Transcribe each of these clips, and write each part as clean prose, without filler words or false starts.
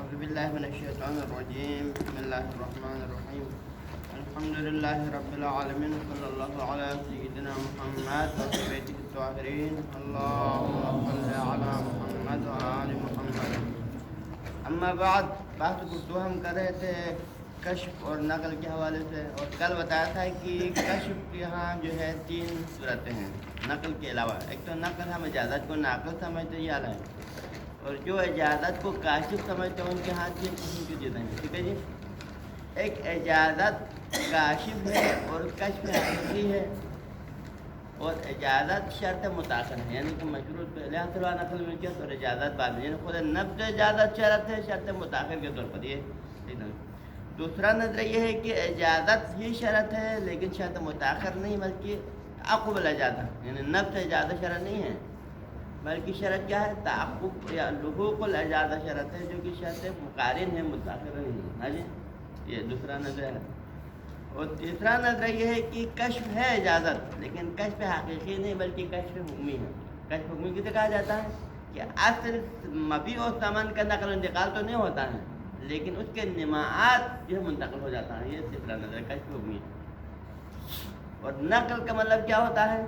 أعوذ بالله من الشيطان الرجيم بسم الله الرحمن الرحيم الحمد لله رب العالمين صلى الله على سيدنا محمد وعلى بيته الطاهرين اللهم صل على محمد وعلى آل محمد اما بعد بات گفتگو ہم کر رہے تھے کشف اور نقل کے حوالے سے اور کل بتایا تھا کہ کشف کے یہاں جو ہے 3 صورتیں ہیں نقل کے علاوہ. ایک تو نقل ہم اجازت کو ناقل سمجھتے ہی آ رہے ہیں اور جو اجازت کو کاشف سمجھتے ہیں ان کے ہاتھ 3 قسم کی چیزیں ہیں. ٹھیک ہے جی. ایک اجازت کاشف ہے اور کشف حقیقی ہے اور اجازت شرط متاخر ہے یعنی کہ مشروط پہلے حاصل ہوا نقل ملکیت اور اجازت بعد میں یعنی خود نفس اجازت شرط ہے شرط متاخر کے طور پر. یہ دوسرا نظریہ یہ ہے کہ اجازت ہی شرط ہے لیکن شرط متاخر نہیں بلکہ تعقب الاجازت یعنی نفس اجازت شرط نہیں ہے بلکہ شرط کیا ہے تعقب یا لحوق الاجازت شرط ہے جو کہ شرط مقارن ہے متاخر نہیں ہے. ہاں جی یہ دوسرا نظریہ ہے. اور تیسرا نظریہ یہ ہے کہ کشف ہے اجازت لیکن کشف حقیقی نہیں بلکہ کشف حکمی ہے. کشف حکمی کسے کہا جاتا ہے کہ اصل مبیع و ثمن کا نقل و انتقال تو نہیں ہوتا ہے لیکن اس کے نماعات جو منتقل ہو جاتا ہے. یہ تیسرا نظریہ کشف حکمی ہے. اور نقل کا مطلب کیا ہوتا ہے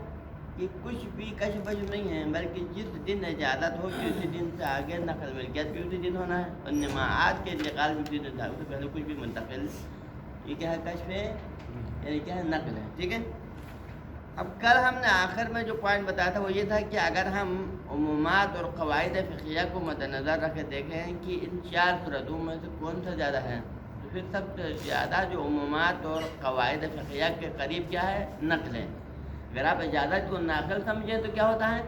کہ کچھ بھی کشف نہیں ہے بلکہ جس دن اجازت ہو کہ اسی دن سے آگے نقل ملکیت بھی اسی دن ہونا ہے اور نماعات کے انتقال بھی اسی دن سے آگے. اس سے پہلے کچھ بھی منتقل یہ کیا ہے کشف ہے یعنی کیا ہے نقل ہے. ٹھیک ہے. اب کل ہم نے آخر میں جو پوائنٹ بتایا تھا وہ یہ تھا کہ اگر ہم عمومات اور قواعد فقہیہ کو مد نظر رکھ کے دیکھیں کہ ان 4 صورتوں میں سے کون سا زیادہ ہے تو پھر سب سے زیادہ جو عمومات اور قواعد فقہیہ کے قریب کیا ہے نقل ہے. اگر آپ اجازت کو ناقل سمجھیں تو کیا ہوتا ہے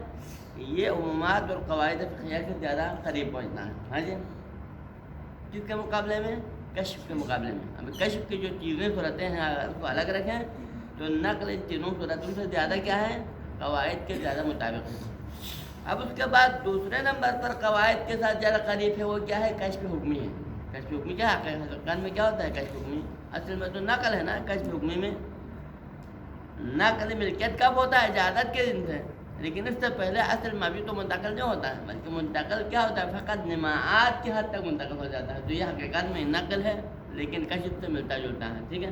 یہ عمومات اور قواعد فقہیہ سے زیادہ قریب پہنچنا ہے. ہاں جی کس کے مقابلے میں کشف کے مقابلے میں. اب کشف کی جو چیزیں صورتیں ہیں اس کو الگ رکھیں تو نقل ان تینوں صورتوں سے زیادہ کیا ہے قواعد کے زیادہ مطابق ہے. اب اس کے بعد دوسرے نمبر پر قواعد کے ساتھ زیادہ قریب ہے وہ کیا ہے کشف حکمی ہے. کشف حکمی کیا حقیقت میں کیا ہوتا ہے کشف حکمی اصل میں تو نقل ہے نا. کشف حکمی میں نقل ملکیت کب ہوتا ہے اجازت کے دن سے لیکن اس سے پہلے اصل مبیع تو منتقل نہیں ہوتا ہے بلکہ منتقل کیا ہوتا ہے فقط نماعات کی حد تک منتقل ہو جاتا ہے. تو یہ حقیقت میں نقل ہے لیکن کشف سے ملتا جلتا ہے. ٹھیک ہے.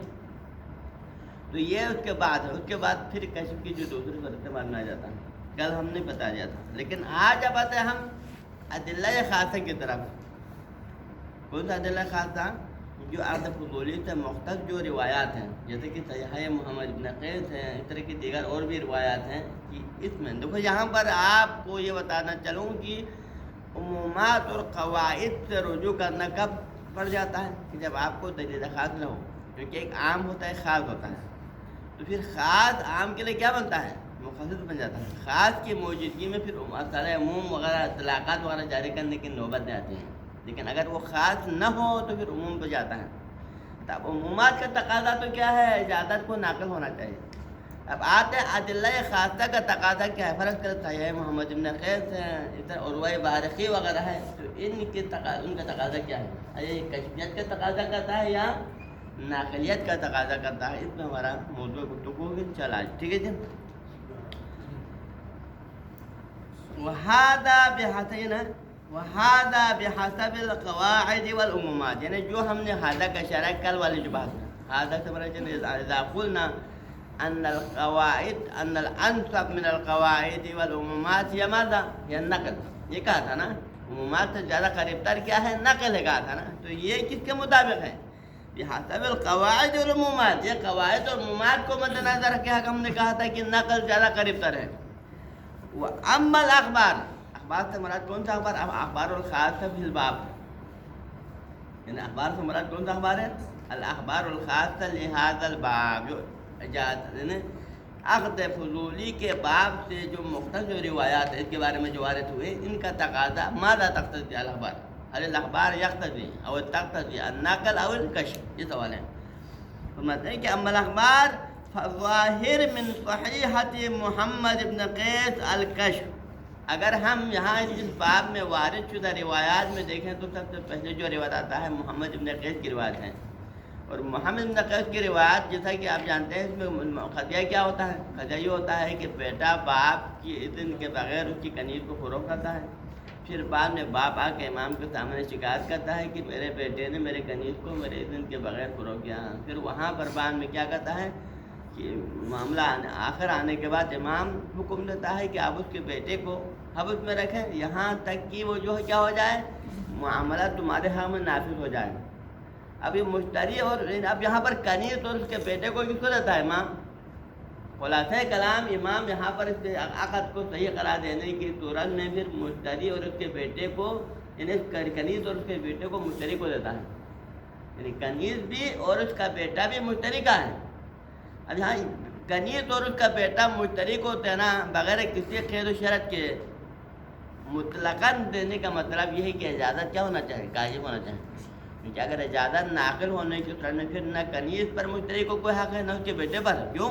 تو یہ اس کے بعد ہے. اس کے بعد پھر کشف کی جو دوسری صورتیں بعد میں آ جاتا ہے. کل ہم نے بتایا تھا لیکن آج اب آتے ہیں ہم ادلہ خاصہ کی طرف. کون سا ادلہ خاصہ جو عقد فضولی سے مختص جو روایات ہیں جیسے کہ صحیح محمد بن قیس ہیں اس طرح کی دیگر اور بھی روایات ہیں کہ اس میں دیکھو یہاں پر آپ کو یہ بتانا چلوں کہ عمومات اور قواعد سے رجوع کرنا کب پڑ جاتا ہے کہ جب آپ کو دلیل خاص نہ ہو کیونکہ ایک عام ہوتا ہے خاص ہوتا ہے تو پھر خاص عام کے لیے کیا بنتا ہے مخصص بن جاتا ہے. خاص کی موجودگی میں پھر مسئلہ عموم وغیرہ اطلاقات وغیرہ جاری کرنے کی نوبت نہیں آتی ہے لیکن اگر وہ خاص نہ ہو تو پھر عموم پہ جاتا ہے. اب عمومات کا تقاضا تو کیا ہے اجازت کو ناقل ہونا چاہیے. اب آتے ہیں ادلہ خاصہ کا تقاضا کیا ہے فرض کرتا ہے محمد بن قیس ہیں اس طرح عروہ بارقی وغیرہ ہے تو ان کا تقاضا کیا ہے یہ کشفیت کا تقاضا کرتا ہے یا ناقلیت کا تقاضا کرتا ہے. اس میں ہمارا موضوع گفتگو چلا. ٹھیک ہے جی. وہذا بحسب القواعد والعمومات یعنی جو ہم نے ہذا کا اشارہ کل والی جو بات ہے ہذا سے مراد اذا قلنا ان القواعد ان الانسب من القواعد والعمومات هي ماذا هي النقل. یہ کہا تھا نا عمومات سے زیادہ قریب تر کیا ہے نقل ہے کہا تھا نا. تو یہ کس کے مطابق ہے بحسب القواعد والعمومات. یہ قواعد اور عمومات کو مد نظر رکھ کے ہم نے کہا تھا کہ نقل زیادہ قریب تر ہے. واما الاخبار اخبار سے مراد کون سا اخبار اخبار الخاصہ فی الباب یعنی اخبار سے مراد کون سا اخبار ہے الاخبار الخاصہ لہذا الباب جو یعنی عقد فضولی کے باب سے جو مختصر روایات ہیں اس کے بارے میں جو وارد ہوئے ان کا تقاضا ماذا تقتضی الاخبار هل الاخبار يقتضي او تقتضي النقل او الكشف. یہ سوال ہے. فرماتے ہیں کہ اما الاخبار فظاہر من صحیحۃ محمد بن قیس الکشف. اگر ہم یہاں اس باب میں وارد شدہ روایات میں دیکھیں تو سب سے پہلے جو روایت آتا ہے محمد بن قیس کی روایت ہے اور محمد بن قیس کی روایت جیسا کہ آپ جانتے ہیں اس میں قضیہ کیا ہوتا ہے قضیہ یہ ہوتا ہے کہ بیٹا باپ کی اذن کے بغیر اس کی کنیز کو فروخت کرتا ہے پھر بعد میں باپ آ کے امام کے سامنے شکایت کرتا ہے کہ میرے بیٹے نے میرے کنیز کو میرے اذن کے بغیر فروغ کیا. پھر وہاں پر بعد میں کیا کرتا ہے کہ معاملہ آخر آنے کے بعد امام حکم دیتا ہے کہ آپ اس کے بیٹے کو حبس میں رکھیں یہاں تک کہ وہ جو ہے کیا ہو جائے, معاملہ تمہارے ہاں میں نافذ ہو جائے. اب یہ مشتری اور اب یہاں پر کنیز اور اس کے بیٹے کو کس کو دیتا ہے امام؟ خلاصہ کلام امام یہاں پر اس عقد کو صحیح قرار دینے کی صورت میں پھر مشتری اور اس کے بیٹے کو, یعنی کنیز اور اس کے بیٹے کو مشتری کو دیتا ہے. یعنی کنیز بھی اور اس کا بیٹا بھی مشتری کا ہے. اب یہاں کنیز اور اس کا بیٹا مشتری کو دینا بغیر کسی قید و شرط کے مطلقاً دینے کا مطلب یہ ہے کہ اجازت کیا ہونا چاہیے, واجب ہونا چاہیے. کیونکہ اگر اجازت ناقل ہونے کی صورت میں پھر نہ کنیز پر مشتری کو کوئی حق ہے نہ اس کے بیٹے پر. کیوں؟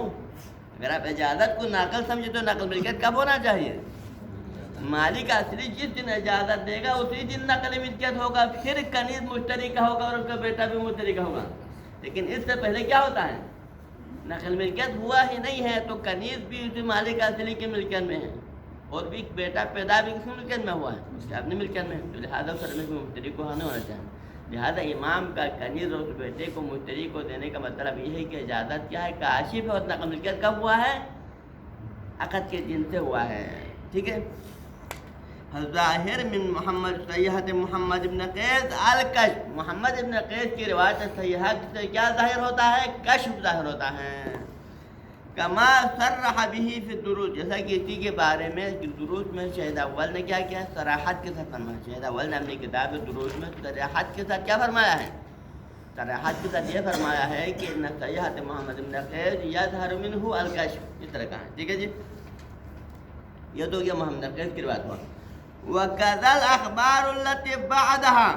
اگر آپ اجازت کو ناقل سمجھے تو نقل ملکیت کب ہونا چاہیے؟ مالک اصلی جس دن اجازت دے گا اسی دن نقل ملکیت ہوگا. پھر کنیز مشتری کا ہوگا اور اس کا بیٹا بھی مشتری کا ہوگا. لیکن اس سے پہلے کیا ہوتا ہے, نقل ملکیت ہوا ہی نہیں ہے تو کنیز بھی اسی مالک اصلی کی ملکیت میں ہے اور بھی بیٹا پیدا بھی کسی ملکیت میں ہوا ہے, اس کے اپنی ملکیت میں. تو لہٰذا سر میں مشتری کو ہونا چاہیے. لہٰذا امام کا کنیز اور اس بیٹے کو مشتری کو دینے کا مطلب یہ ہے کہ اجازت کیا ہے, کاشف ہے, اور نقل ملکیت کب ہوا ہے؟ عقد کے دن سے ہوا ہے. ٹھیک ہے. ظاہر من محمد صحیحۃ محمد ابن قیس الکشف, محمد ابن قیس کی روایت صحیحہ سے کیا ظاہر ہوتا ہے؟ کشف ظاہر ہوتا ہے. کما صرح به فی الدروس, جیسا کہ اسی کے بارے میں دروس میں شہید اول نے کیا صراحت کے ساتھ فرمایا. شہید اول نے اپنی کتاب دروس میں صراحت کے ساتھ کیا فرمایا ہے؟ صراحت کے ساتھ یہ فرمایا ہے کہ ان صحیحۃ محمد ابن قیس یظہر منہ الکشف, اس طرح کا ہے. ٹھیک ہے جی, یہ تو یہ محمد ابن قیس کی روایت ہوا. وَكَذَا الْأَخْبَارُ الَّتِي بَعْدَهَا,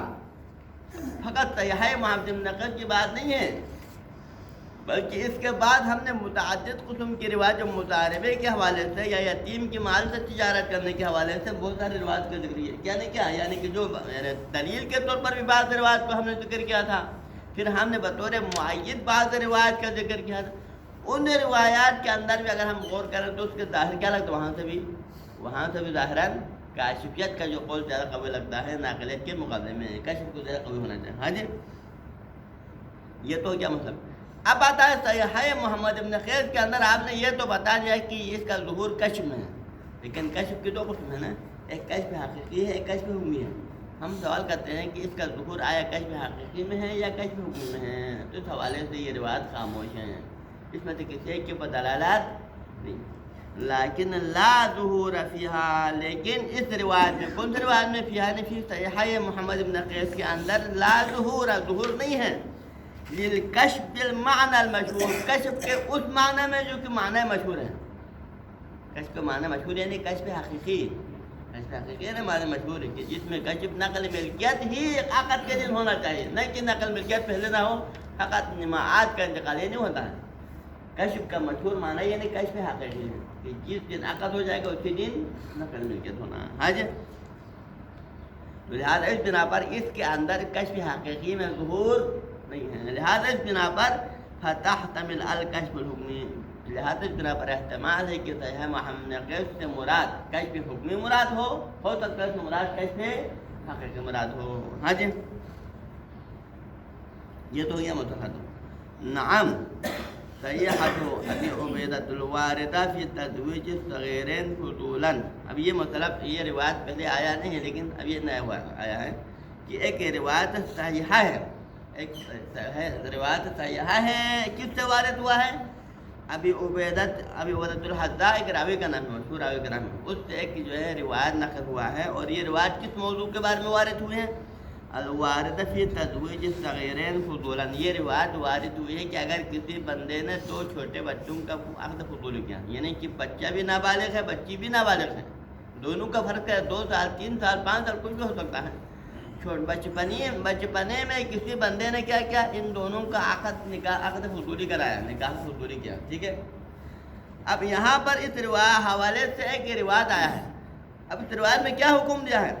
فقط صحیح محمد ابن قیس کی بات نہیں ہے بلکہ اس کے بعد ہم نے متعدد قسم کی روایت جو مضاربے کے حوالے سے یا یتیم کی مال سے تجارت کرنے کے حوالے سے بہت ساری روایت کا ذکر ہے. یعنی کیا, یعنی کہ جو دلیل کے طور پر بھی بعض روایت کو ہم نے ذکر کیا تھا, پھر ہم نے بطور معید بعض روایت کا ذکر کیا تھا. ان روایات کے اندر بھی اگر ہم غور کریں تو اس کے ظاہر کیا لگتا ہے, وہاں سے بھی ظاہراً کاشفیت کا جو قول زیادہ قوی لگتا ہے ناقلیت کے مقابلے میں, کشف کو زیادہ قوی ہونا چاہیے. ہاں جی, یہ تو کیا مطلب. اب آتا ہے صحیح محمد ابن قیس کے اندر آپ نے یہ تو بتا دیا کہ اس کا ظہور کشف میں ہے, لیکن کشف کی دو قسم ہے نا, ایک کشف حقیقی ہے, ایک کشف حکمی ہے. ہم سوال کرتے ہیں کہ اس کا ظہور آیا کشف حقیقی میں ہے یا کشف حکمی میں ہے؟ تو اس حوالے سے یہ روایت خاموش ہیں, اس میں سے کسی ایک کے اوپر دلالات نہیں. لیکن لا ظہور فیہا, لیکن اس روایت میں, کون سی روایت میں؟ فیہا نے فی صحیح محمد ابن قیس کے اندر لا ظہور, ظہور نہیں ہے للکشف بالمعنی المشہور, کشف کے اس معنی میں جو کہ معنی مشہور ہے. کشف کا معنی مشہور یعنی کشف حقیقی, کشف حقیقی ہے معنی مشہور ہے کہ جس میں کشف نقل ملکیت ہی عقد کے دن ہونا چاہیے, نہ کہ نقل ملکیت پہلے نہ ہو, عقد نماعات کا انتقال یہ نہیں ہوتا ہے. کشف کا مشہور معنی یعنی کشف حقیقی ہے کہ جس دن عقد ہو جائے گا اسی دن نقل ملکیت ہونا ہے. ہاں جی, تو لہٰذا اس بنا پر اس کے اندر کشف حقیقی میں ظہور نہیں ہے. لہٰذا اس بنا پر فتحتمل الکشف الحکمی, لہٰذا اس بنا پر احتمال ہے کہ صحیح محمد قیس سے مراد کشف حکمی مراد ہو سکتا ہے اس میں مراد کشف حقیقی مراد ہو. ہاں جی, یہ تو یہ متحد. نعم صحیحۃ ابی عبیدۃ الواردہ فی تزویج الصغیرین فضولا. اب یہ مطلب یہ روایت پہلے آیا نہیں ہے, لیکن اب یہ نیا ہوا آیا ہے کہ ایک روایت صحیحہ ہے, ایک روایت صحیحہ ہے. کس سے وارد ہوا ہے؟ ابی عبیدۃ الحداء, ایک راوی کا نام ہے, مشہور راوی کا نام ہے, اس سے ایک جو ہے روایت نقل ہوا ہے. اور یہ روایت کس موضوع کے بارے میں وارد ہوئے ہیں؟ الواردہ فی تزویج الصغیرین فضولا. یہ روایت وارد ہوئی ہے کہ اگر کسی بندے نے دو چھوٹے بچوں کا عقد فضول کیا, یعنی کہ بچہ بھی نابالغ ہے بچی بھی نابالغ ہے, دونوں کا فرق ہے 2 سال 3 سال 5 سال کچھ بھی ہو سکتا ہے. بچپنے میں کسی بندے نے کیا کیا, ان دونوں کا عقد فضولی کرایا, نکاح فضولی کیا. ٹھیک ہے. اب یہاں پر اس حوالے سے ایک روایت آیا ہے. اب اس روایت میں کیا حکم دیا ہے؟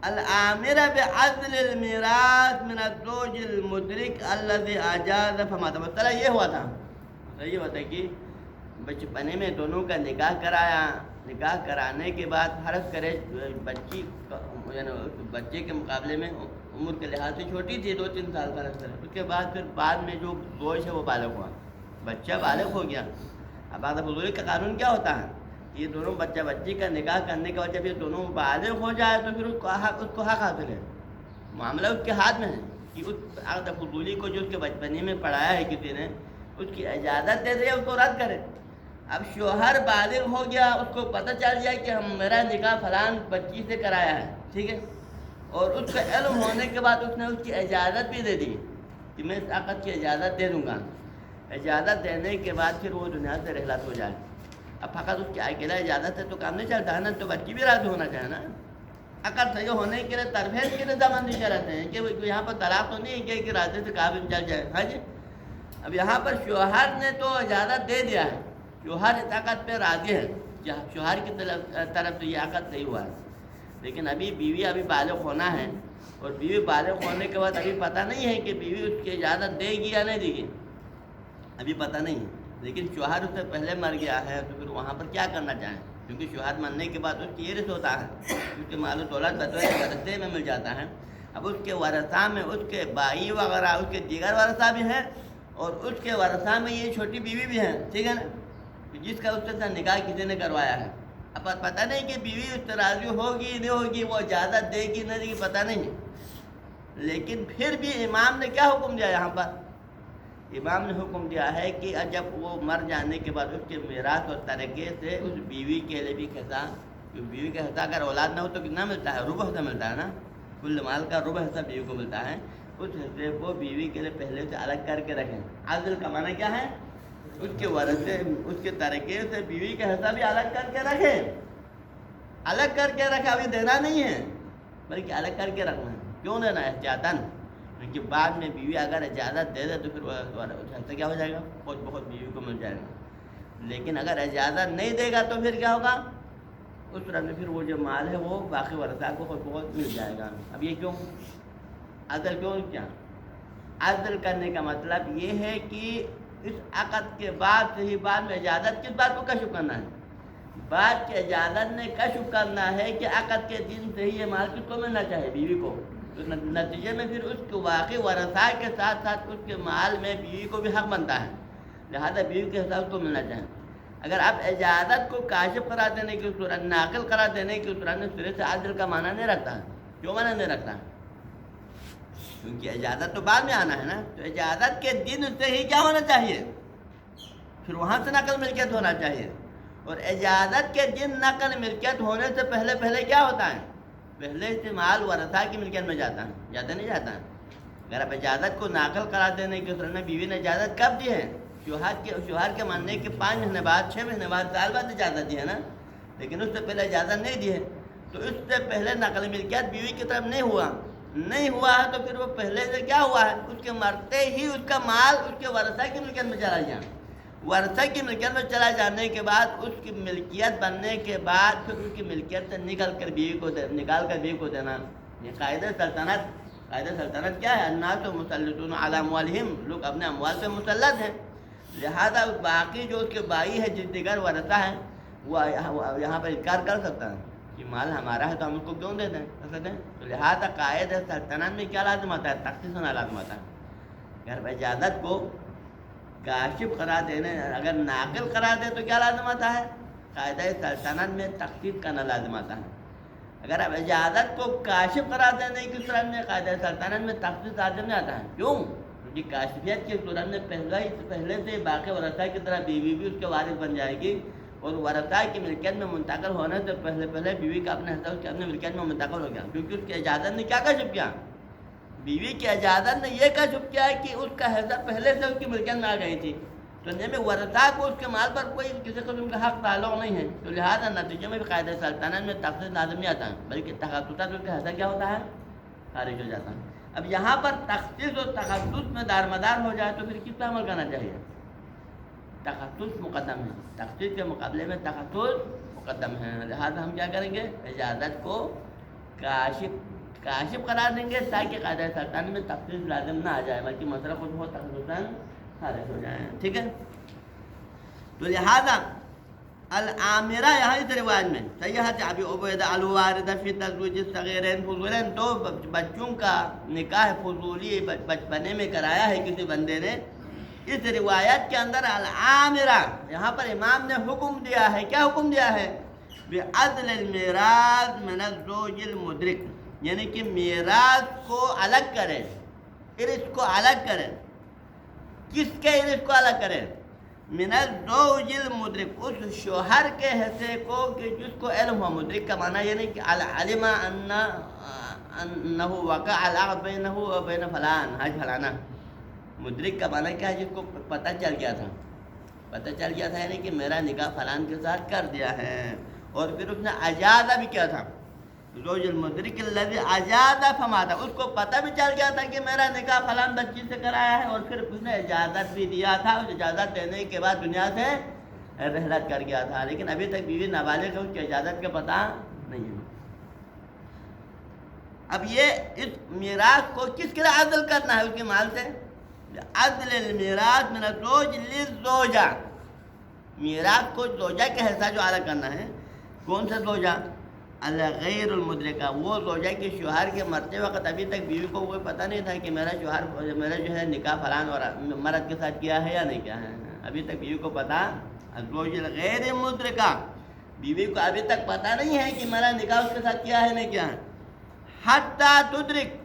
الامر بعدل المیراث من الزوج المدرک الذي اجاز فمات. مطلب یہ ہوا تھا, یہ ہوتا ہے کہ بچپنے میں دونوں کا نکاح کرایا نکاح کرانے کے بعد فرض کرے بچی بچے کے مقابلے میں عمر کے لحاظ سے چھوٹی تھی 2-3 سال فرض کرے، اس کے بعد پھر بعد میں جو گوشت ہے وہ بالغ ہوا، بچہ بالغ ہو گیا. اب بعد حضوری کا قانون کیا ہوتا ہے؟ یہ دونوں بچہ بچی کا نکاح کرنے کے بعد جب یہ دونوں بالغ ہو جائے تو پھر اس کو حق حاصل ہے. معاملہ اس کے ہاتھ میں ہے کہ اس عقد فضولی کو جو اس کے بچپنے میں پڑھایا ہے کسی نے، اس کی اجازت دے دے اس کو رد کرے. اب شوہر بالغ ہو گیا، اس کو پتہ چل گیا کہ میرا نکاح فلان بچی سے کرایا ہے، ٹھیک ہے، اور اس کا علم ہونے کے بعد اس نے اس کی اجازت بھی دے دی کہ میں اس عقد کی اجازت دے دوں گا. اجازت دینے کے بعد پھر وہ دنیا سے رحلت ہو جائے. اب فقط اس کی اکیلا اجازت سے تو کام نہیں چلتا ہے نا، تو بچی بھی راضی ہونا چاہیے نا. عقد صحیح ہونے کے لیے طرفین کی رضامندی چاہتے ہیں کہ یہاں پر طلاق تو نہیں ہے کہ راضی سے کہا بھی چل جائے. ہاں جی، اب یہاں پر شوہر نے تو اجازت دے دیا ہے، شوہر اس عقد پہ راضی ہے، شوہر کی طرف سے یہ عقد صحیح ہوا ہے. لیکن ابھی بیوی بالغ ہونا ہے، اور بیوی بالغ ہونے کے بعد ابھی پتہ نہیں ہے کہ بیوی اس کی اجازت دے گی یا نہیں دے گی، ابھی پتہ نہیں ہے. لیکن شوہر اس سے پہلے مر گیا ہے تو پھر وہاں پر کیا کرنا چاہیں؟ کیونکہ شوہر مرنے کے بعد اس کی ارث ہوتا ہے، اس کے مال و دولت ورثے میں مل جاتا ہے. اب اس کے ورثہ میں اس کے بائی وغیرہ اس کے دیگر ورثہ بھی ہیں، اور اس کے ورثہ میں یہ چھوٹی بیوی بھی ہیں، ٹھیک ہے نا، جس کا اس سے نکاح کسی نے کروایا ہے. اب پتہ نہیں کہ بیوی اس سے راضی ہوگی نہیں ہوگی، وہ اجازت دے گی نہیں دے گی، پتہ نہیں ہے. لیکن پھر بھی امام نے کیا حکم دیا؟ یہاں پر امام نے حکم دیا ہے کہ جب وہ مر جانے کے بعد اس کے میراث اور ترکے سے اس بیوی کے لیے بھی حصہ، بیوی کا حصہ اگر اولاد نہ ہو تو کتنا ملتا ہے؟ ربع حصہ ملتا ہے نا، کل مال کا ربع حصہ بیوی کو ملتا ہے. اس حصے کو بیوی کے لیے پہلے سے الگ کر کے رکھیں. عدل کا معنی کیا ہے؟ اس کے ورثے اس کے ترکے سے بیوی کا حصہ بھی الگ کر کے رکھیں. الگ کر کے رکھیں، ابھی دینا نہیں ہے بلکہ الگ کر کے رکھنا ہے. کیوں دینا ہے؟ احتیاطاً، کیونکہ بعد میں بیوی اگر اجازت دے دے تو پھر حصہ کیا ہو جائے گا؟ بہت بیوی کو مل جائے گا. لیکن اگر اجازت نہیں دے گا تو پھر کیا ہوگا؟ اس طرح میں پھر وہ جو مال ہے وہ باقی ورثہ کو بہت مل جائے گا. اب یہ کیوں عدل کیوں کیا؟ عدل کرنے کا مطلب یہ ہے کہ اس عقد کے بعد سے ہی بعد میں اجازت کس بات کو کشف کرنا ہے؟ بعد کی اجازت نے کشف کرنا ہے کہ عقد کے دن سے ہی یہ مال کس کو ملنا چاہیے؟ بیوی کو. تو نتیجے میں پھر اس کے واقعی ورثہ کے ساتھ ساتھ اس کے مال میں بیوی کو بھی حق بنتا ہے، لہذا بیوی کے حساب کو ملنا چاہیے. اگر آپ اجازت کو کاشف کرا دینے کی صورت، ناقل کرا دینے کی صورت میں سرے سے عدل کا معنی نہیں رکھتا ہے. کیوں معنی نہیں رکھتا ہے؟ کیونکہ اجازت تو بعد میں آنا ہے نا. تو اجازت کے دن سے ہی کیا ہونا چاہیے؟ پھر وہاں سے نقل ملکیت ہونا چاہیے. اور اجازت کے دن نقل ملکیت ہونے سے پہلے کیا ہوتا ہے؟ پہلے استعمال ورثہ کی ملکیت میں جاتا ہے، جاتا نہیں جاتا ہے. اگر آپ اجازت کو ناقل کرا دینے کی صورت میں بیوی نے اجازت کب دی ہے؟ شوہر کے ماننے کے 5 مہینے بعد، 6 مہینے بعد، سال بعد اجازت دی ہے نا. لیکن اس سے پہلے اجازت نہیں دی ہے، تو اس سے پہلے نقل ملکیت بیوی کی طرف نہیں ہوا ہے تو پھر وہ پہلے سے کیا ہوا ہے؟ اس کے مرتے ہی اس کا مال اس کے ورثہ کی ملکیت میں چلا گیا. ورثہ کی ملکیت میں چلا جانے کے بعد اس کی ملکیت بننے کے بعد پھر اس کی ملکیت سے نکال کر بیوی کو دینا. یہ قاعدہ سلطنت کیا ہے؟ الناس مسلطون علی اموالہم، لوگ اپنے اموال پہ مسلط ہیں. لہذا باقی جو اس کے بائی ہے، جس دیگر ورثہ ہیں، وہ یہاں پر انکار کر سکتا ہے کہ مال ہمارا ہے تو ہم اس کو کیوں دے دیں. تو لہذا قاعدہ سلطنت میں کیا لازم آتا ہے؟ تخصیص ہونا لازم آتا ہے. اگر اجازت کو کاشف قرار دینے، اگر ناقل قرار دے تو کیا لازم آتا ہے؟ قاعدہ سلطنت میں تخصیص کرنا لازم آتا ہے. اگر اب اجازت کو کاشف قرار دینے کی صورت میں قاعدہ سلطنت میں تخصیص لازم نہیں آتا ہے. کیوں؟ کیونکہ کاشفیت کی صورت میں پہلے سے باقی ورثہ کی طرح بیوی بھی اس کے وارث بن جائے گی، اور ورثہ کی ملکیت میں منتقل ہونے سے پہلے بیوی کا اپنے حصہ اس کے اپنے ملکیت میں منتقل ہو گیا. کیونکہ اس کی اجازت نے کیا کشف کیا؟ بیوی کی اجازت نے یہ کشف کیا ہے کہ اس کا حصہ پہلے سے اس کی ملکیت میں آ گئی تھی. تو میں ورثہ کو اس کے مال پر کوئی کسی قسم کا حق تعلق نہیں ہے. تو لہٰذا نتیجے میں بھی قاعدہ سلطنت میں تخصیص لازم نہیں آتا ہے، بلکہ تخصصات اس کا حصہ کیا ہوتا ہے؟ خارج ہو جاتا ہے. اب یہاں پر تخصیص اور تخصص میں دارمدار ہو جائے تو پھر کس پر عمل کرنا چاہیے؟ تخصص مقدم ہے، تخصیص کے مقابلے میں تخصص مقدم ہے. لہٰذا ہم کیا کریں گے؟ اجازت کو کاشف قرار دیں گے تاکہ قاعدہ سلطنت میں تخصیص لازم نہ آ جائے، بلکہ مسئلہ خود بہت تخصصاً خارج ہو جائے. ٹھیک ہے؟ تو لہذا العامرہ یہاں اس روایت میں سیحت ابی عبیدہ الوارد فی تزویج الصغیرین فضولین، تو بچوں کا نکاح فضولی بچپنے میں کرایا ہے کسی بندے نے. اس روایت کے اندر العامرہ یہاں پر امام نے حکم دیا ہے. کیا حکم دیا ہے؟ بعدل المیراث من الزوج المدرک، یعنی کہ میراث کو الگ کرے، ارث کو الگ کرے. کس کے ارث کو الگ کرے؟ من الزوج المدرک، اس شوہر کے حصے کو کہ جس کو علم ہو. مدرک کا معنی یعنی کہ علم انہ وقع العقد بینہ و بین فلان حج فلانا. مدرک کا معنی کیا ہے؟ جس کو پتہ چل گیا تھا. پتہ چل گیا تھا یعنی کہ میرا نکاح فلان کے ساتھ کر دیا ہے، اور پھر اس نے اجازہ بھی کیا تھا. زوج المدرک الذی اجازہ فماتا، اس کو پتہ بھی چل گیا تھا کہ میرا نکاح فلان بچی سے کرایا ہے، اور پھر اس نے اجازت بھی دیا تھا. اس اجازت دینے کے بعد دنیا سے رحلت کر گیا تھا، لیکن ابھی تک بیوی نابالغ ہے، اس کی اجازت کا پتہ نہیں ہے. اب یہ اس میراث کو کس کے لیے عدل کرنا ہے؟ اس کے مال سے. عدل المیراث من الزوج للزوجہ، میراث کو زوجہ کے حصہ جو الگ کرنا ہے. کون سا زوجہ؟ الغیر المدرکہ، وہ زوجہ کے شوہر کے مرتے وقت ابھی تک بیوی کو کوئی پتہ نہیں تھا کہ میرا شوہر میرا جو ہے نکاح فلان اور مرد کے ساتھ کیا ہے یا نہیں کیا ہے. ابھی تک بیوی کو پتہ، الزوج الغیر مدرکہ، بیوی کو ابھی تک پتہ نہیں ہے کہ میرا نکاح اس کے ساتھ کیا ہے نہیں کیا ہے. حتی تدرک،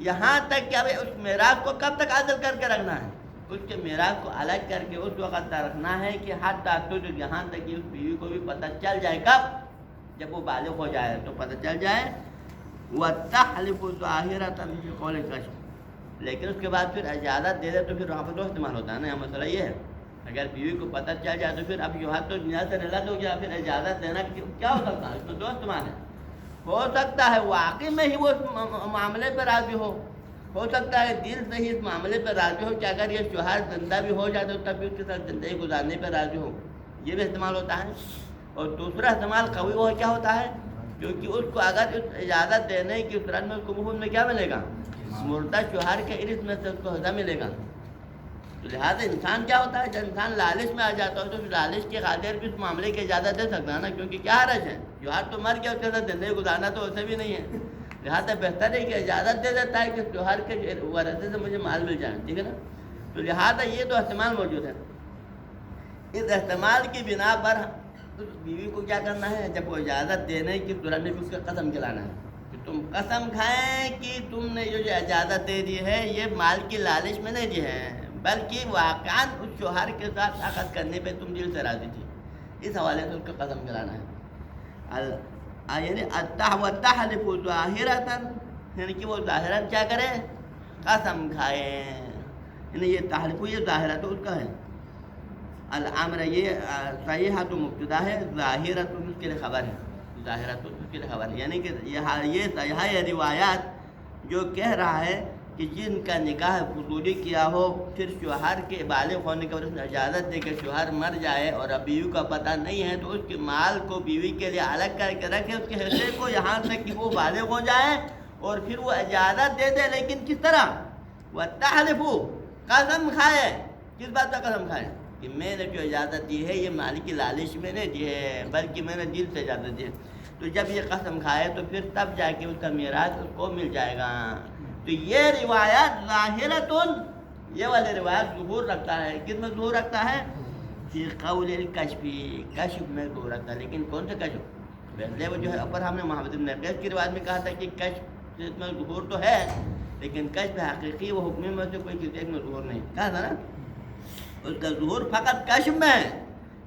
یہاں تک کہ ابھی اس میراث کو کب تک عدل کر کے رکھنا ہے؟ اس کے میراث کو الگ کر کے اس وقت تک رکھنا ہے کہ حتی تدرک، یہاں تک کہ اس بیوی کو بھی پتہ چل جائے. کب؟ جب وہ بالغ ہو جائے تو پتہ چل جائے. وَتَحْلِفُ ظَاهِرَةً فِي قَوْلِ الْكَشْفِ، لیکن اس کے بعد پھر اجازت دے دے تو پھر وہاں پر دو احتمال ہوتا ہے نا. مسئلہ یہ ہے اگر بیوی کو پتہ چل جائے تو پھر اب جو ہاتھ تو دنیا سے رحلت ہو گیا، پھر اجازت دینا کیا ہو سکتا ہے؟ اس میں دو احتمال ہے. ہو سکتا ہے واقعی میں ہی وہ معاملے پہ راضی ہو سکتا ہے دل سے ہی اس معاملے پہ راضی ہو کہ اگر یہ شوہر زندہ بھی ہو جائے تو تب بھی اس کے ساتھ زندگی گزارنے پہ راضی ہو. یہ بھی احتمال ہوتا ہے. اور دوسرا احتمال قوی وہ کیا ہوتا ہے؟ کیونکہ اس کو اگر اس اجازت دینے کی صورت میں اس کو مفت میں کیا ملے گا؟ مردہ شوہر کے ارث میں سے اس کو حصہ ملے گا. تو لہٰذا انسان کیا ہوتا ہے؟ جب انسان لالچ میں آ جاتا ہے تو اس لالچ کے خاطر بھی اس معاملے کی اجازت دے سکتا ہے نا. کیونکہ کیا حرج ہے؟ شوہر تو مر گیا، اس کے ساتھ زندگی گزارنا تو اسے بھی نہیں ہے. لہٰذا بہتر ہے کہ اجازت دے دیتا ہے کہ شوہر کے ورثے سے مجھے مال مل جائے. ٹھیک ہے نا. تو لہٰذا یہ تو احتمال موجود ہے. اس احتمال کی بنا پر اس بیوی کو کیا کرنا ہے؟ جب وہ اجازت دینے کی صورت میں بھی اس کا قسم کھلانا ہے کہ تم قسم کھائیں کہ تم نے جو اجازت دے دی ہے یہ مال کی لالچ میں نہیں دی ہے، بلکہ واقعاً اس شوہر کے ساتھ عقد کرنے پہ تم دل سے راضی تھی. اس حوالے سے اس کو قسم کھلانا ہے. یعنی وَتَحْلِفُ ظَاهِرَةً، یعنی کہ وہ ظاہراً کیا کرے؟ قسم کھائے. یعنی یہ تحلف یہ ظاہرہ تو اس کا ہے. الامر یہ صحیحہ تو مبتدا ہے، ظاہرہ تو اس کے لیے خبر ہے. ظاہرہ تو اس کے لیے خبر ہے، یعنی کہ یہ صحیحہ یہ روایات جو کہہ رہا ہے کہ جن کا نکاح فضولی کیا ہو پھر شوہر کے بالغ ہونے کے بعد اس نے اجازت دے کہ شوہر مر جائے اور اب بیوی کا پتہ نہیں ہے تو اس کے مال کو بیوی کے لیے الگ کر کے رکھے، اس کے حصے کو، یہاں تک کہ وہ بالغ ہو جائے اور پھر وہ اجازت دے دے. لیکن کس طرح؟ وَتَحْلِفُ، قسم کھائے. کس بات کا قسم کھائے؟ کہ میں نے جو اجازت دی ہے یہ مال کی لالچ میں نہیں دی ہے بلکہ میں نے دل سے اجازت دی ہے. تو جب یہ قسم کھائے تو پھر تب جا کے اس کا میراث اس کو مل جائے گا. تو یہ روایت ظاہرتن، یہ والی روایت ظہور رکھتا ہے. کس میں ظہور رکھتا ہے؟ فی قول الکشف، کشف میں ظہور رکھتا ہے. لیکن کون سا کشف؟ پہلے وہ جو ہے اوپر ہم نے محمد بن قیس کی روایت میں کہا تھا کہ کشف اس میں ظہور تو ہے لیکن کشف حقیقی و حکمی میں سے کوئی چیز ایک میں ظہور نہیں. کہا تھا نا اس کا ظہور فقط کشف میں ہے.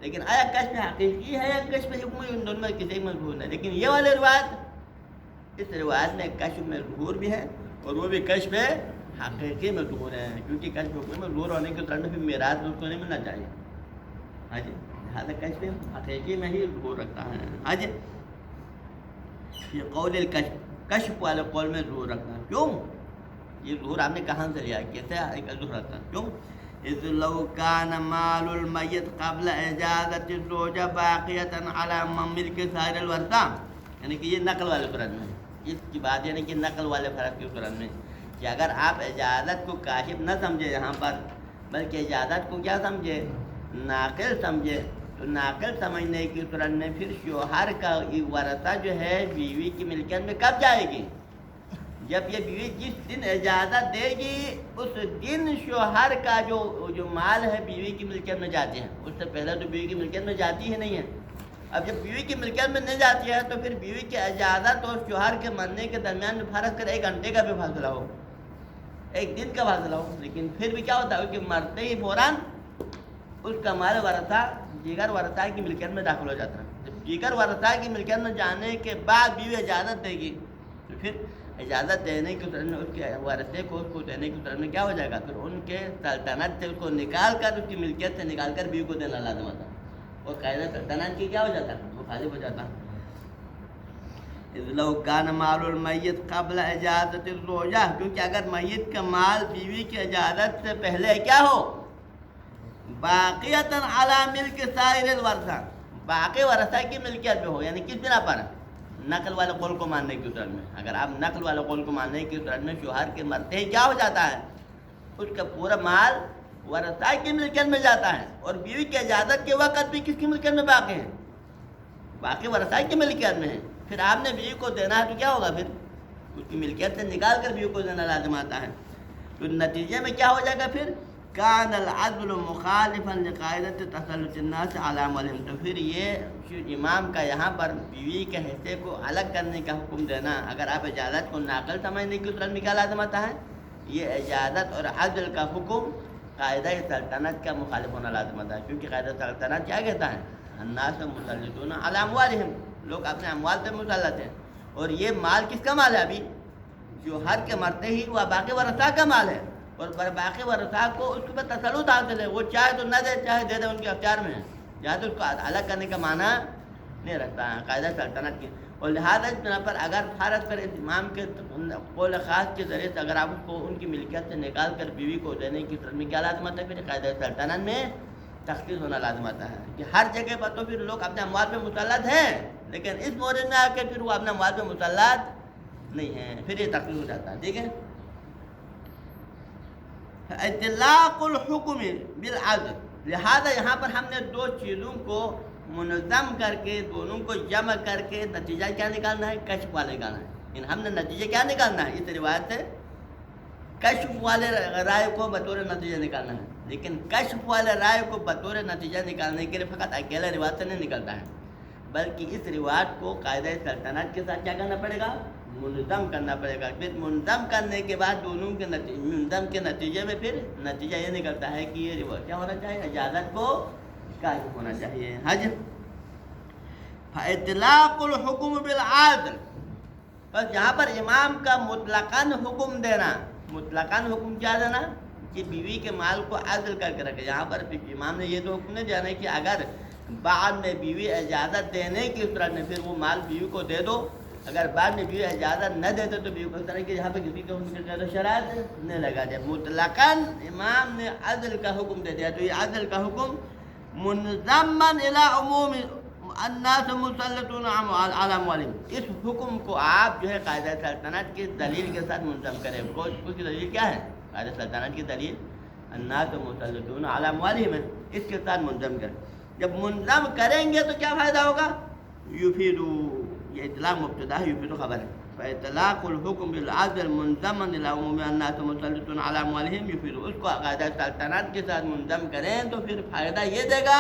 لیکن آیا کشف حقیقی ہے یا کشف حکمی؟ ان دونوں میں کسی میں ظہور نہیں. لیکن یہ والی روایت، اس روایت میں کشف میں ظہور بھی ہے اور وہ بھی کشف حقیقی میں ظہور ہے. کیونکہ کشف حکمی میں ظہور ہونے کے طرح میں پھر میراث اس کو نہیں ملنا چاہیے. ہاں جی، لہٰذا کشف حقیقی میں ہی ظہور رکھتا ہے. ہاں جی، یہ قول الکشف، کشف والے قول میں ظہور رکھتا ہے. کیوں یہ ظہور آپ نے کہاں سے لیا؟ کیسے ظہور رکھتا ہے؟ کیوں؟ اذ لو كان مال المیت قبل اجازت الزوجہ باقیۃ علی ملک سائر الورثہ، یعنی کہ یہ نقل والے فرض میں اس کی بات، یعنی کہ نقل والے فرض کی صورت میں کہ اگر آپ اجازت کو کاشف نہ سمجھے یہاں پر بلکہ اجازت کو کیا سمجھے؟ ناقل سمجھے، تو ناقل سمجھنے کی صورت میں پھر شوہر کا ورثہ جو ہے بیوی کی ملکیت میں کب جائے گی؟ جب یہ بیوی جس دن اجازت دے گی اس دن شوہر کا جو مال ہے بیوی کی ملکیت میں جاتے ہیں. اس سے پہلے تو بیوی کی ملکیت میں جاتی ہی نہیں ہے. اب جب بیوی کی ملکیت میں نہیں جاتی ہے تو پھر بیوی کی اجازت اور شوہر کے مرنے کے درمیان میں فرض کر 1 گھنٹے کا بھی فاصلہ ہو، 1 دن کا فاصلہ ہو، لیکن پھر بھی کیا ہوتا ہے کہ مرتے ہی فوراً اس کا مال ورثہ دیگر ورثہ کی ملکیت میں داخل ہو جاتا ہے. جب دیگر ورثہ کی ملکیت میں جانے کے بعد بیوی اجازت دے گی تو پھر اجازت دینے کی صورت میں اس کے ورثے کو اس کو دینے کی صورت میں کیا ہو جائے گا؟ پھر ان کے سلطنت سے اس کو نکال کر اس کی ملکیت سے نکال کر بیوی کو دینا لازم ہوتا ہے، اور قاعدہ سلطنت کی کیا ہو جاتا ہے؟ مخالف ہو جاتا ہے. لو کان مال المیت قبل اجازت الزوجہ، کیونکہ اگر میت کا مال بیوی کی اجازت سے پہلے کیا ہو؟ باقیتاً علی ملک سائر الورثہ، باقی ورثہ کی ملکیت پہ ہو. یعنی کس بنا پر؟ نقل والے قول کو ماننے کی صورت میں. اگر آپ نقل والے قول کو ماننے کی صورت میں شوہر کے مرتے ہی کیا ہو جاتا ہے؟ اس کا پورا مال ورثہ کی ملکیت میں جاتا ہے، اور بیوی کی اجازت کے وقت بھی کس کی ملکیت میں باقی ہے؟ باقی ورثہ کی ملکیت میں ہے. پھر آپ نے بیوی کو دینا ہے تو کیا ہوگا؟ پھر اس کی ملکیت سے نکال کر بیوی کو دینا لازم آتا ہے. تو نتیجے میں کیا ہو جائے گا؟ پھر کان العدل مخالفا لقاعدۃ تسلط الناس علی اموالهم. تو پھر یہ امام کا یہاں پر بیوی کے حصے کو الگ کرنے کا حکم دینا، اگر آپ اجازت کو ناقل سمجھنے کی صورت میں کیا لازم آتا ہے؟ یہ اجازت اور عدل کا حکم قاعدہ سلطنت کا مخالف ہونا لازم آتا ہے. کیونکہ قاعدہ سلطنت کیا کہتا ہے؟ الناس مسلطون علی اموالهم، لوگ اپنے اموال پہ مسلط ہیں. اور یہ مال کس کا مال ہے؟ ابھی شوہر کے مرتے ہی وہ باقی ورثہ کا مال ہے، اور باقی ورثہ کو اس پر تسلط حاصل ہے. وہ چاہے تو نہ دے، چاہے دے دے، ان کے اختیار میں ہے. جہاں تو اس کو الگ کرنے کا معنی نہیں رکھتا ہے قاعدہ سلطنت کی. اور لہٰذا اس بنا پر اگر فرض کر امام کے قول خاص کے ذریعے سے اگر آپ اس کو ان کی ملکیت سے نکال کر بیوی کو دینے کی صورت میں کیا لازم آتا ہے؟ پھر قاعدہ سلطنت میں تخصیص ہونا لازم آتا ہے کہ ہر جگہ پر تو پھر لوگ اپنے اموال پہ مسلط ہیں، لیکن اس مورد میں آ کے پھر وہ اپنے اموال پہ مسلط نہیں ہیں، پھر یہ تخصیص ہو جاتا ہے. ٹھیک ہے. اطلاق الحکم بالعدل، لہذا یہاں پر ہم نے 2 چیزوں کو منظم کر کے، دونوں کو جمع کر کے نتیجہ کیا نکالنا ہے؟ کشف والا نکالنا ہے. ہم نے نتیجہ کیا نکالنا ہے؟ اس روایت سے کشف والے رائے کو بطور نتیجہ نکالنا ہے. لیکن کشف والے رائے کو بطور نتیجہ نکالنے کے لیے فقط اکیلا روایت سے نہیں نکلتا ہے، بلکہ اس روایت کو قاعدہ سلطنت کے ساتھ کیا کرنا پڑے گا؟ منظم کرنا پڑے گا. پھر منظم کرنے کے بعد دونوں کے منظم کے نتیجے میں پھر نتیجہ یہ نکلتا ہے کہ یہ روایت کیا ہونا چاہیے؟ اجازت کو کاشف ہونا چاہیے. حج فاطلاق الحکم بالعدل، بس یہاں پر امام کا مطلقاً حکم دینا، مطلقاً حکم کیا دینا؟ کہ بیوی کے مال کو عدل کر کے رکھے. یہاں پر امام نے یہ تو حکم نہیں دینا کہ اگر بعد میں بیوی اجازت دینے کی صورت میں پھر وہ مال بیوی کو دے دو، اگر بعد میں بیوی اجازت نہ دیتے تو بیوی کو اس طرح کہ یہاں پہ کسی کو شرائط نہیں لگا دیا. مطلقاً امام نے عدل کا حکم دے دیا. تو یہ عدل کا حکم منظمن الی عموم الناس مسلطون علی اموالهم، اس حکم کو آپ جو ہے قاعدہ سلطنت کی دلیل کے ساتھ منظم کریں. اس کی دلیل کیا ہے؟ قاعدہ سلطنت کی دلیل الناس مسلطون علی اموالهم ہے، اس کے ساتھ منظم کریں. جب منظم کریں گے تو کیا فائدہ ہوگا؟ یفید، یہ اطلاق مبتدا ہے، یفید خبر ہے. فاطلاق الحکم بالعدل منظما الی عموم الناس مسلطون علی اموالهم یفید، اس کو قاعدہ سلطنت کے ساتھ منظم کریں تو پھر فائدہ یہ دے گا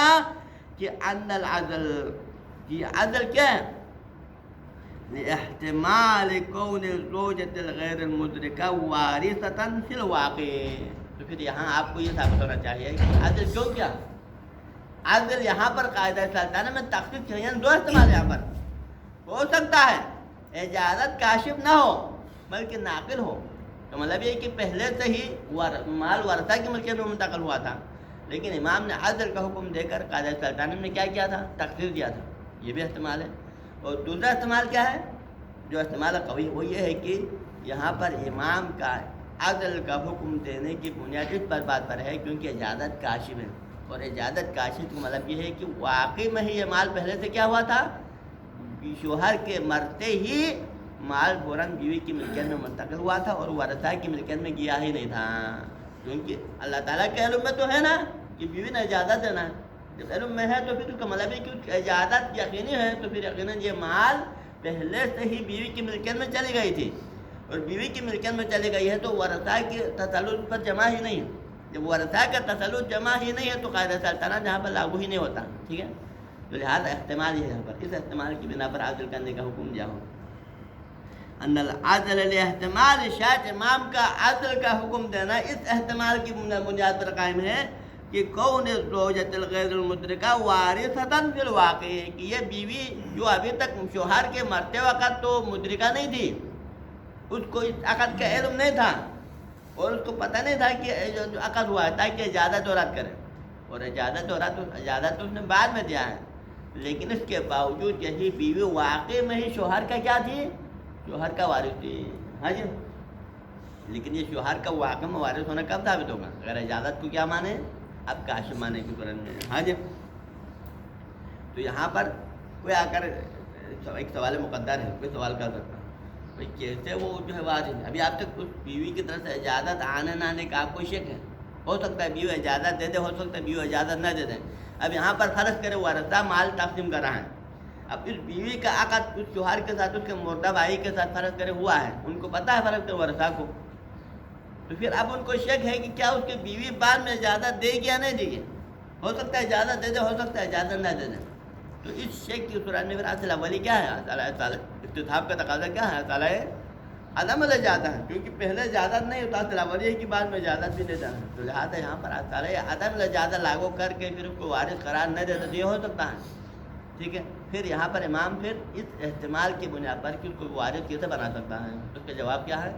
کہ ان العدل، یہ عدل کیا ہے؟ لاحتمال کون الزوجۃ الغیر المدرکہ وارثۃ فی الواقع. تو پھر یہاں آپ کو یہ ثابت ہونا چاہیے کہ عدل کیوں کیا؟ عدل یہاں پر قاعدہ سلطنت میں تخصیص ہے، یعنی 2 استعمال یہاں پر ہو سکتا ہے. اجازت کاشف نہ ہو بلکہ ناقل ہو، تو مطلب یہ کہ پہلے سے ہی مال ورثہ کی ملکیت میں منتقل ہوا تھا، لیکن امام نے عدل کا حکم دے کر قاعدہ سلطنت میں کیا کیا تھا؟ تخصیص دیا تھا. یہ بھی استعمال ہے. اور دوسرا استعمال کیا ہے؟ جو استعمال قوی وہ یہ ہے کہ یہاں پر امام کا عدل کا حکم دینے کی بنیاد اس بات پر ہے کیونکہ اجازت کاشف ہے. اور اجازت کاشف کا مطلب یہ ہے کہ واقعی میں ہی یہ مال پہلے سے کیا ہوا تھا؟ شوہر کے مرتے ہی مال فوراً بیوی کی ملکیت میں منتقل ہوا تھا اور ورثہ کی ملکیت میں گیا ہی نہیں تھا. کیونکہ اللہ تعالیٰ کے علم میں تو ہے نا کہ بیوی نے اجازت دینا ہے، جب علم میں ہے تو پھر اس کا مطلب ہے کہ اجازت یقینی ہے، تو پھر یقیناً یہ مال پہلے سے ہی بیوی کی ملکیت میں چلی گئی تھی، اور بیوی کی ملکیت میں چلی گئی ہے تو ورثہ کے تسلط پر جمع ہی نہیں ہے۔ جب ورثہ کا تسلط جمع ہی نہیں ہے تو قاعدہ سلطنت جہاں پر لاگو ہی نہیں ہوتا، ٹھیک ہے؟ تو لہٰذا احتمال یہ ہے یہاں پر، اس احتمال کی بنا پر عدل کرنے کا حکم دیا ہو۔ ان العدل الاحتمال، شاید امام کا عدل کا حکم دینا اس احتمال کی بنیاد پر قائم ہے کہ کون زوجۃ الغیر المدرکہ وارثۃ فی الواقع، کہ یہ بیوی جو ابھی تک شوہر کے مرتے وقت تو مدرکہ نہیں تھی، اس کو اس عقد کا علم نہیں تھا اور اس کو پتہ نہیں تھا کہ جو عقد ہوا ہے تاکہ اجازت و رد کرے، اور اجازت اس نے بعد میں دیا ہے، لیکن اس کے باوجود یہی بیوی واقع میں ہی شوہر کا کیا تھی؟ شوہر کا وارث تھی، ہاں جی۔ لیکن یہ شوہر کا واقع میں وارث ہونا کب ثابت ہوگا؟ اگر اجازت کو کیا مانے؟ اب کاشف مانے کی صورت میں، ہاں جی۔ تو یہاں پر کوئی آ کر ایک سوال مقدر ہے، کوئی سوال کر سکتا ہے بھائی کیسے وہ جو ہے وارث، ابھی آپ تک اس بیوی کی طرف سے اجازت آنے نہ آنے کا آپ کو شک ہے، ہو سکتا ہے بیوی اجازت دے دے، ہو سکتا ہے بیوی اجازت نہ دے دیں۔ اب یہاں پر فرض کرے ورثہ مال تقسیم کر رہا ہے، اب اس بیوی کا عقد اس شوہر کے ساتھ، اس کے مردہ بھائی کے ساتھ فرض کرے ہوا ہے، ان کو پتہ ہے فرض کرے ورثہ کو، تو پھر اب ان کو شک ہے کہ کیا اس کی بیوی بعد میں اجازت دے گی یا نہیں دے گی، ہو سکتا ہے اجازت دے دے، ہو سکتا ہے اجازت نہ دے دیں۔ تو اس شک کی صورت میں پھر اصل اولی کیا ہے؟ استتاب کا تقاضا کیا ہے؟ تعالیٰ عدم الاجازت ہے، کیونکہ پہلے اجازت نہیں ہوتا، اصل اولی ہے کہ بعد میں اجازت بھی دیتا ہے، تو لہٰذا یہاں پر تعالیٰ عدم الاجازت لاگو کر کے پھر اس کو وارث قرار نہ دیتا، تو یہ ہو سکتا ہے، ٹھیک ہے۔ پھر یہاں پر امام پھر اس احتمال کی بنیاد پر کہ اس کو وارث کیسے بنا سکتا ہے، اس کا جواب کیا ہے؟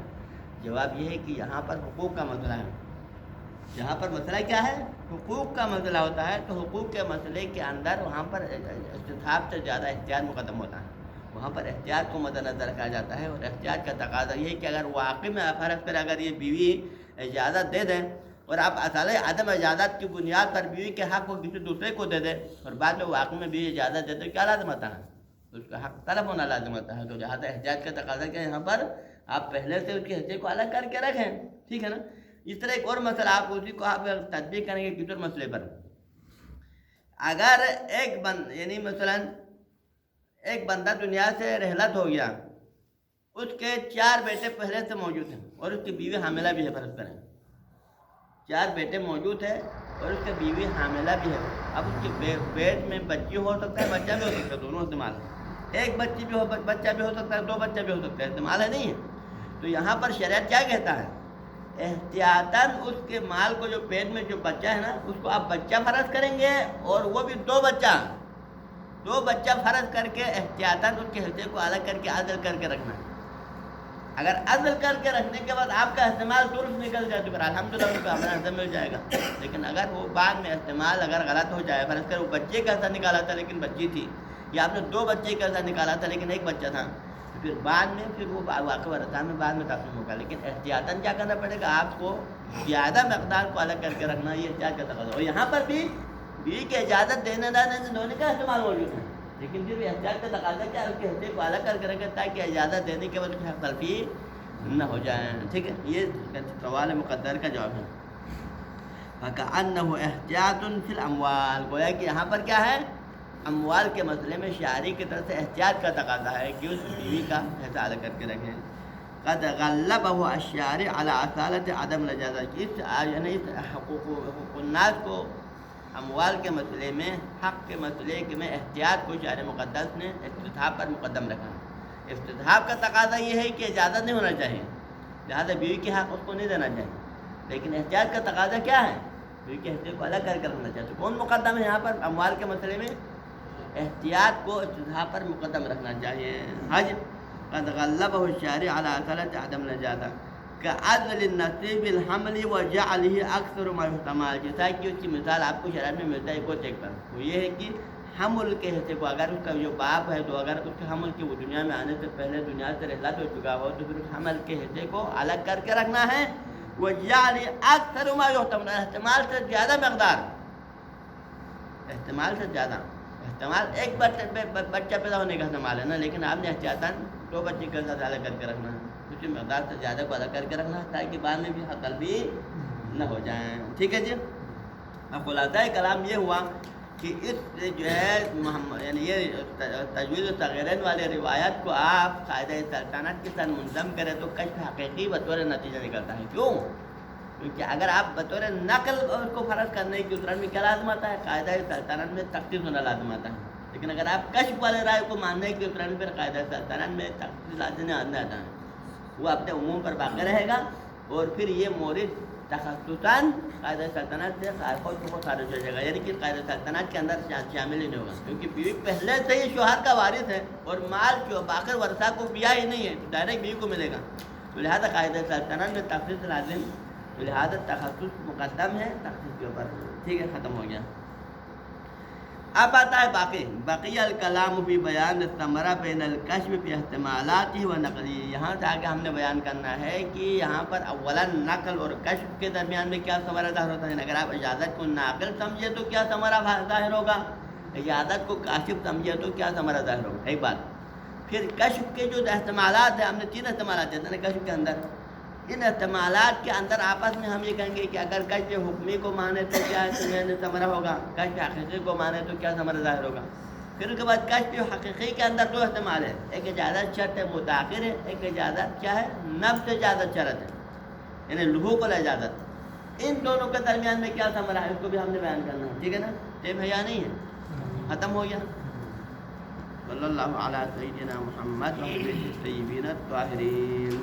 جواب یہ ہے کہ یہاں پر حقوق کا مسئلہ ہے، یہاں پر مسئلہ کیا ہے؟ حقوق کا مسئلہ ہوتا ہے، تو حقوق کے مسئلے کے اندر وہاں پر استتاب سے زیادہ احتیاط مقدم ہوتا ہے، وہاں پر احتیاط کو مد نظر رکھا جاتا ہے، اور احتیاط کا تقاضا یہ ہے کہ اگر واقعی میں فرض کرے اگر یہ بیوی اجازت دے دیں اور آپ اصل عدم اجازت کی بنیاد پر بیوی کے حق کو کسی دوسرے کو دے دیں اور بعد میں واقعی میں بیوی اجازت دے تو کیا لازم آتا ہے؟ اس کا حق طلب ہونا لازم آتا ہے، تو لہٰذا احتیاط کا تقاضا کیا یہاں پر آپ پہلے سے اس کی حیثیت کو الگ کر کے رکھیں، ٹھیک ہے نا۔ اس طرح ایک اور مسئلہ آپ اسی کو آپ تطبیق کریں گے کس اور مسئلے پر، اگر یعنی مثلا ایک بندہ دنیا سے رحلت ہو گیا، اس کے 4 بیٹے پہلے سے موجود ہیں اور اس کی بیوی حاملہ بھی ہے، فرض کریں 4 بیٹے موجود ہیں اور اس کی بیوی حاملہ بھی ہے، اب اس کے پیٹ میں بچی ہو سکتا ہے، بچہ بھی ہو سکتا ہے، دونوں استعمال ہے، ایک بچی بھی ہو بچہ بھی ہو سکتا ہے، 2 بچہ بھی ہو سکتا ہے، استعمال ہے نہیں ہے۔ تو یہاں پر شریعت کیا کہتا ہے؟ احتیاطاً اس کے مال کو جو پیٹ میں جو بچہ ہے نا اس کو آپ بچہ فرض کریں گے، اور وہ بھی 2 بچہ فرض کر کے احتیاطاً اس کے حصے کو الگ کر کے عدل کر کے رکھنا ہے۔ اگر عدل کر کے رکھنے کے بعد آپ کا استعمال درست نکل جائے تو پھر الحمدللہ ان کو اپنا حصہ مل جائے گا، لیکن اگر وہ بعد میں استعمال اگر غلط ہو جائے، فرض کر وہ بچے کا حصہ نکالا تھا لیکن بچی تھی، یا آپ نے 2 بچے کا حصہ نکالا تھا لیکن 1 بچہ تھا، پھر بعد میں پھر وہ واقع ورثہ میں بعد میں تقسیم ہوگا، لیکن احتیاطاً کیا کرنا پڑے گا؟ آپ کو زیادہ مقدار کو الگ کر کے رکھنا، یہ احتیاط کا تقاضا۔ اور یہاں پر بھی بیوی کی اجازت دینے دونوں کا استعمال موجود ہے، لیکن پھر بھی احتیاط کا تقاضا کیا ہے؟ اس کے حصے کو الگ کر کے رکھے تاکہ اجازت دینے کے بعد حق تلفی نہ ہو جائے، ٹھیک ہے۔ یہ سوال مقدر کا جواب ہے۔ فَكَأَنَّهُ احتیاط فی الاموال، گویا کہ یہاں پر کیا ہے؟ اموال کے مسئلے میں شاعری کی طرف سے احتیاط کا تقاضا ہے کہ اس بیوی کا حصہ الگ کر کے رکھیں۔ قد غلبہ الشارع علی اصالۃ عدم الاجازت، یعنی حقوق الناس کو اموال کے مسئلے میں، حق کے مسئلے میں احتیاط کو شارع مقدس نے استتاب پر مقدم رکھا۔ استتاب کا تقاضا یہ ہے کہ اجازت نہیں ہونا چاہیے، لہٰذا بیوی کے حق اس کو نہیں دینا چاہیے، لیکن احتیاط کا تقاضا کیا ہے؟ بیوی کے حصے کو الگ کر کے رکھنا چاہیے۔ تو کون مقدم ہے یہاں پر اموال کے مسئلے میں؟ احتیاط کو استتاب پر مقدم رکھنا چاہیے۔ حج قد غلبہ الشارع علی اصالۃ عدم الاجازت كعدل النصیب الحمل وجعلہ اکثر ما یحتمل، جیسا کہ اس کی مثال آپ کو شریعت میں ملتا ہے، کو چیک کر، وہ یہ ہے کہ حمل کے حصے کو اگر اس کا جو باپ ہے تو اگر اس کے حمل کے وہ دنیا میں آنے سے پہلے دنیا سے رحلت ہو چکا ہو تو پھر اس حمل کے حصے کو الگ کر کے رکھنا ہے۔ وجعلہ اکثر ما یحتمل، احتمال سے زیادہ مقدار، احتمال سے زیادہ، احتمال ایک بچہ پیدا ہونے کا احتمال ہے نا، لیکن آپ نے احتیاطاً 2 بچے کے ساتھ الگ کر کے رکھنا ہے، اسی مقدار سے زیادہ کو الگ کر کے رکھنا ہے تاکہ بعد میں بھی حق تلفی نہ ہو جائیں، ٹھیک ہے جی۔ اب خلاصہ کلام یہ ہوا کہ اس جو ہے محمد یعنی یہ تجویز و تغیرین والے روایت کو آپ قاعدہ سلطنت کے ساتھ منظم کریں تو کشف حقیقی بطور نتیجہ نکلتا ہے. کیوں؟ کیونکہ اگر آپ بطور نقل کو فرض کرنے کی اتران میں کیا لازم آتا ہے؟ قاعدہ سلطنت میں تخصیص ہونا لازم آتا ہے. لیکن اگر آپ کشف والے رائے کو ماننے کی اتران پر قاعدہ سلطنت میں تخصیص لازم آتا ہے. وہ اپنے عموم پر باقی رہے گا اور پھر یہ مورد تخصصاً قاعدہ سلطنت سے خود کو خارج ہو جائے گا. یعنی کہ قاعدہ سلطنت کے اندر شامل ہی نہیں ہوگا کیونکہ بیوی پہلے سے ہی شوہر کا وارث ہے اور مال جو باقی ورثہ کو دیا ہی نہیں ہے ڈائریکٹ بیوی کو ملے گا. تو لہٰذا قاعدہ سلطنت میں تخصیص لازم، تو لہٰذا تخصص مقدم ہے تخصیص کے اوپر. ٹھیک ہے، ختم ہو گیا. اب آتا ہے باقی الکلام فی بیان الثمرہ بین الکشف فی احتمالاتی و نقلی. یہاں سے آگے ہم نے بیان کرنا ہے کہ یہاں پر اولا نقل اور کشف کے درمیان میں کیا ثمرہ ظاہر ہوتا ہے. اگر آپ اجازت کو ناقل سمجھے تو کیا ثمرہ ظاہر ہوگا، اجازت کو کاشف سمجھے تو کیا ثمرہ ظاہر ہوگا. ایک بات. پھر کشف کے جو احتمالات ہیں، ہم نے 3 احتمالات دیتے ہیں کشف کے اندر. ان احتمالات کے اندر آپس میں ہم یہ کہیں گے کہ اگر کشف حکمی کو مانے تو کیا ثمرہ ہوگا، کشف حقیقی کو مانے تو کیا ثمرہ ظاہر ہوگا. پھر اس کے بعد کشف حقیقی کے اندر 2 احتمال ہے، ایک اجازت شرط ہے متاخر ہے، ایک اجازت کیا ہے نفس اجازت شرط ہے یعنی لحوق الاجازت. ان دونوں کے درمیان میں کیا ثمرہ ہے اس کو بھی ہم نے بیان کرنا ہے. ٹھیک ہے نا، ٹائم ہے یا نہیں ہے؟ ختم ہو گیا. صلی اللہ علیہ سیدنا محمد و آلہ الطیبین الطاہرین.